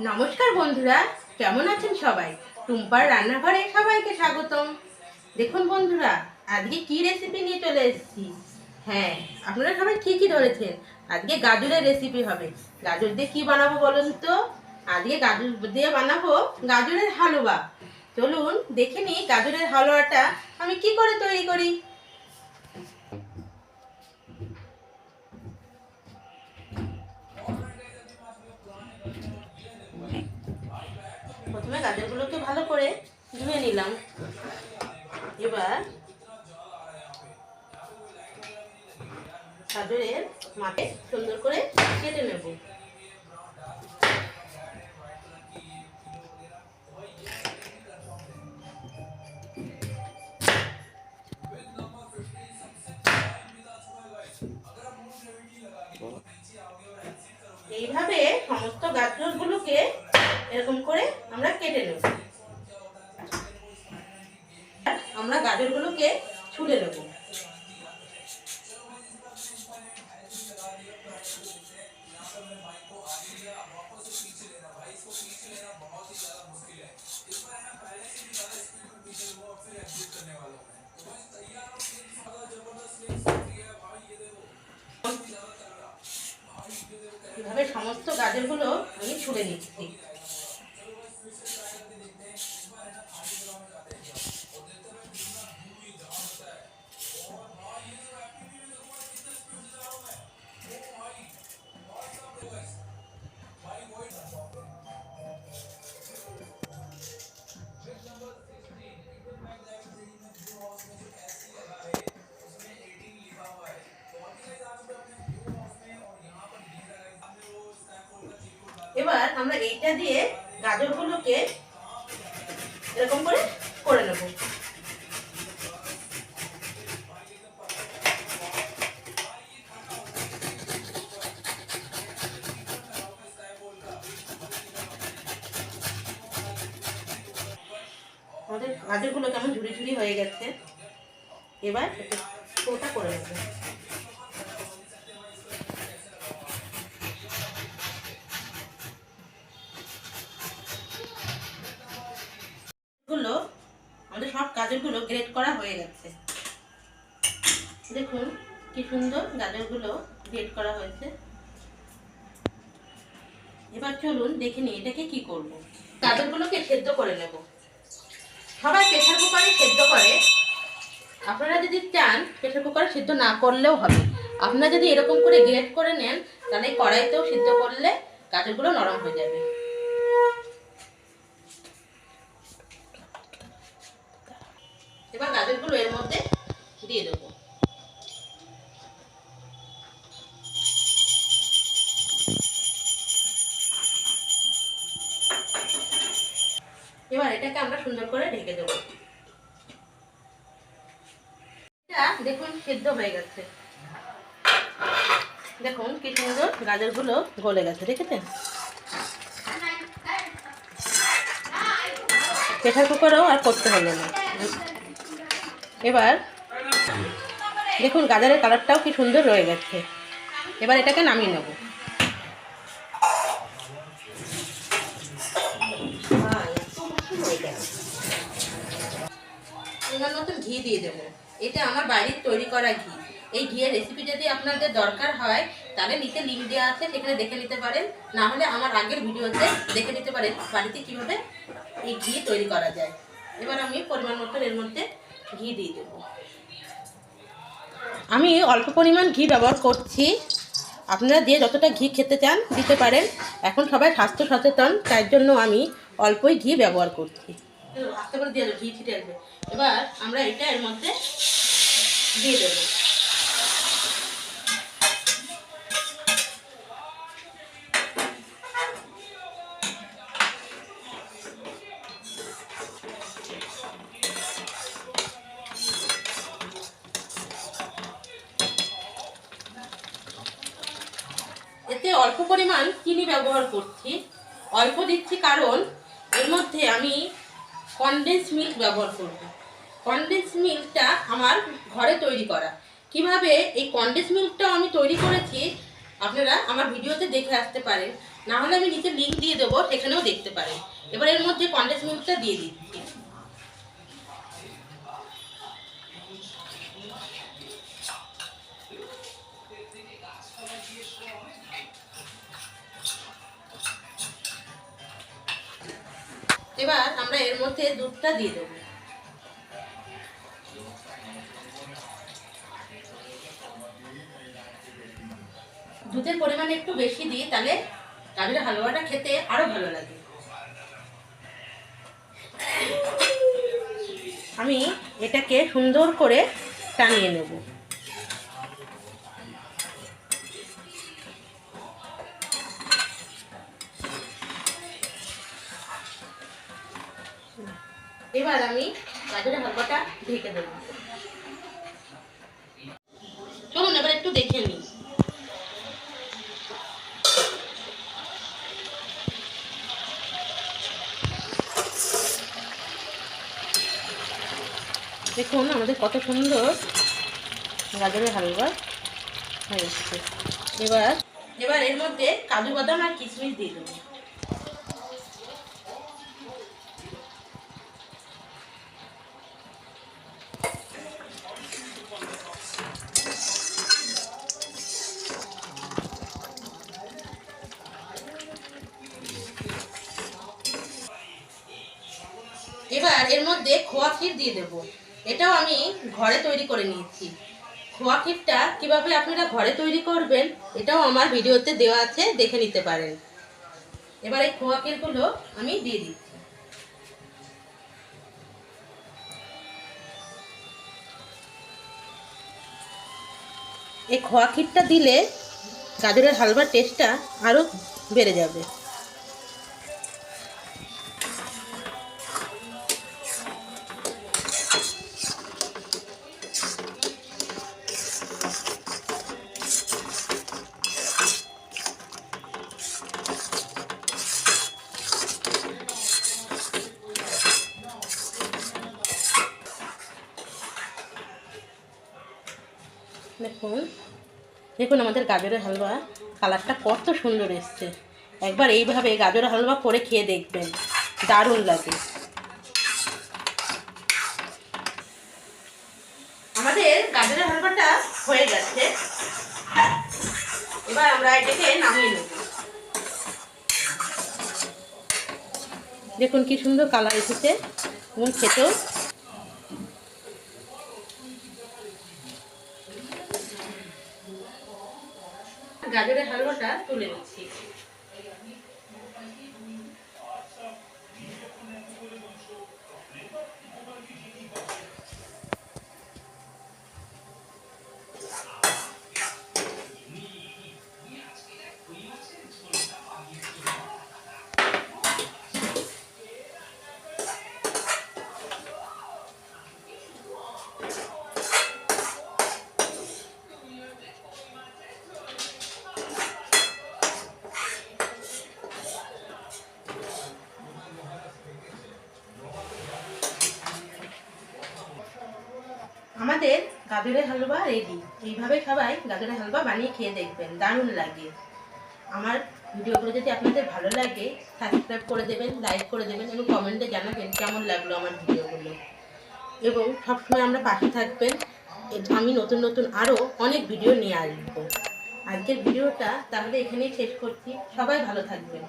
নমস্কার বন্ধুরা, কেমন আছেন সবাই? টুম্পার রান্নাঘরে সবাইকে স্বাগতম। দেখুন বন্ধুরা, আজকে কি রেসিপি নিয়ে চলে এসেছি। হ্যাঁ, আপনারা সবাই ঠিকই ধরেছেন, আজকে গাজরের রেসিপি হবে। গাজর দিয়ে কি বানাবো বলুন তো? আজকে গাজর দিয়ে বানাবো গাজরের হালুয়া। চলুন দেখে নিই গাজরের হালুয়াটা আমি কি করে তৈরি করি। প্রথমে গাজরগুলোকে ভালো করে ধুয়ে নিলাম। এবার গাজরের মাপে সুন্দর করে কেটে নেব। এইভাবে সমস্ত গাজরগুলোকে এরকম করে আমরা কেটে নেব। আমরা গাজরগুলোকে ছুলে নেব। এভাবে সমস্ত গাজরগুলো আমি ছুলে নিচ্ছি। এবার আমরা এইটা দিয়ে গাজরগুলোকে এরকম করে নেব। আমাদের গাজরগুলো কেমন ঝুড়ি ঝুড়ি হয়ে গেছে। এবার ওটা করে নেব। আমাদের সব গাজরগুলো গ্রেট করা হয়ে গেছে। দেখুন কি সুন্দর গাজরগুলো গ্রেট করা হয়েছে। এবার চলুন দেখে নিই এটাকে কি করব। গাজরগুলোকে সেদ্ধ করে নেব। সবাই প্রেসার কুকারে সেদ্ধ করে, আপনারা যদি চান প্রেসার কুকারে সেদ্ধ না করলেও হবে। আপনারা যদি এরকম করে গ্রেট করে নেন তাহলে কড়াইতেও সিদ্ধ করলে গাজরগুলো নরম হয়ে যাবে। এবার গাজরগুলো এর মধ্যে দিয়ে দেবো। এবার এটাকে আমরা সুন্দর করে ঢেকে দেবো। এটা দেখুন সিদ্ধ হয়ে গেছে। দেখুন কি সুন্দর গাজরগুলো গলে গেছে, দেখেছেন? প্রেসার কুকারও আর করতে হলো না। এবার দেখুন গাজরের কালারটাও কি সুন্দর রয়ে গেছে। এবার এটাকে নামিয়ে নেব। এবার মতন ঘি দিয়ে দেবো। এটা আমার বাড়ির তৈরি করা ঘি। এই ঘিয়ের রেসিপি যদি আপনাদের দরকার হয় তাহলে নিচে লিঙ্ক দেওয়া আছে, সেখানে দেখে নিতে পারেন। না হলে আমার আগের ভিডিওতে দেখে নিতে পারেন বাড়িতে কিভাবে এই ঘি তৈরি করা যায়। এবার আমি পরিমাণ মতন এর মধ্যে ঘি দিয়ে দেবো। আমি অল্প পরিমাণ ঘি ব্যবহার করছি, আপনারা যে যতটা ঘি খেতে চান দিতে পারেন। এখন সবাই স্বাস্থ্য সচেতন, তাই জন্য আমি অল্পই ঘি ব্যবহার করছি। আস্তে করে দিয়ে দেবো, ঘি ছিটে আসবে। এবার আমরা এটা এর মধ্যে দিয়ে দেবো। এতে অল্প পরিমাণ চিনি ব্যবহার করছি। অল্প দিচ্ছি কারণ এর মধ্যে আমি কনডেন্স মিল্ক ব্যবহার করব। কনডেন্স মিল্কটা আমার ঘরে তৈরি করা। কিভাবে এই কনডেন্স মিল্কটা আমি তৈরি করেছি আপনারা আমার ভিডিওতে দেখে আসতে পারেন। না হলে আমি নিচে লিঙ্ক দিয়ে দেবো, সেখানেও দেখতে পারেন। এবার এর মধ্যে কনডেন্স মিল্কটা দিয়ে দিচ্ছি। এবার আমরা এর মধ্যে দুধটা দিয়ে দেবো। দুধের পরিমাণ একটু বেশি দিই, তাহলে গাজরের হালুয়াটা খেতে আরো ভালো লাগে। আমি এটাকে সুন্দর করে টানিয়ে নেব। এবার আমি গাজরের হালুয়াটা ঢেকে দেব। চলুন এবার একটু দেখে নিই। দেখুন আমাদের কত সুন্দর গাজরের হালুয়া হয়ে এসেছে। এবার এর মধ্যে কাজু বাদাম আর কিশমিশ দিয়ে দেবো। এবার এর মধ্যে খোয়া ক্ষীর দিয়ে দেবো। এটাও আমি ঘরে তৈরি করে নিয়েছি। খোয়া ক্ষীরটা কীভাবে আপনারা ঘরে তৈরি করবেন এটাও আমার ভিডিওতে দেওয়া আছে, দেখে নিতে পারেন। এবার এই খোয়া ক্ষীরগুলো আমি দিয়ে দিচ্ছি। এই খোয়া ক্ষীরটা দিলে গাজরের হালুয়ার টেস্টটা আরও বেড়ে যাবে। দেখুন আমাদের গাজরের হালুয়া কালারটা কত সুন্দর এসছে। একবার এইভাবে গাজরের হালুয়া করে খেয়ে দেখবেন, দারুণ লাগে। আমাদের গাজরের হালুয়াটা হয়ে গেছে। এবার আমরা এটাকে নামিয়ে নেব। দেখুন কি সুন্দর কালার এসেছে এবং খেতেও গাজরের হালুয়াটা তুলে নিচ্ছি। আমাদের গাজরের হালুয়া রেডি। এইভাবে সবাই গাজরের হালুয়া বানিয়ে খেয়ে দেখবেন, দারুণ লাগে। আমার ভিডিওগুলো যদি আপনাদের ভালো লাগে সাবস্ক্রাইব করে দেবেন, লাইক করে দেবেন এবং কমেন্টে জানাবেন কেমন লাগলো আমার ভিডিওগুলো। এবং সবসময় আমরা পাশে থাকবেন। আমি নতুন নতুন আরও অনেক ভিডিও নিয়ে আসবো। আজকের ভিডিওটা তাহলে এখানেই শেষ করছি। সবাই ভালো থাকবেন।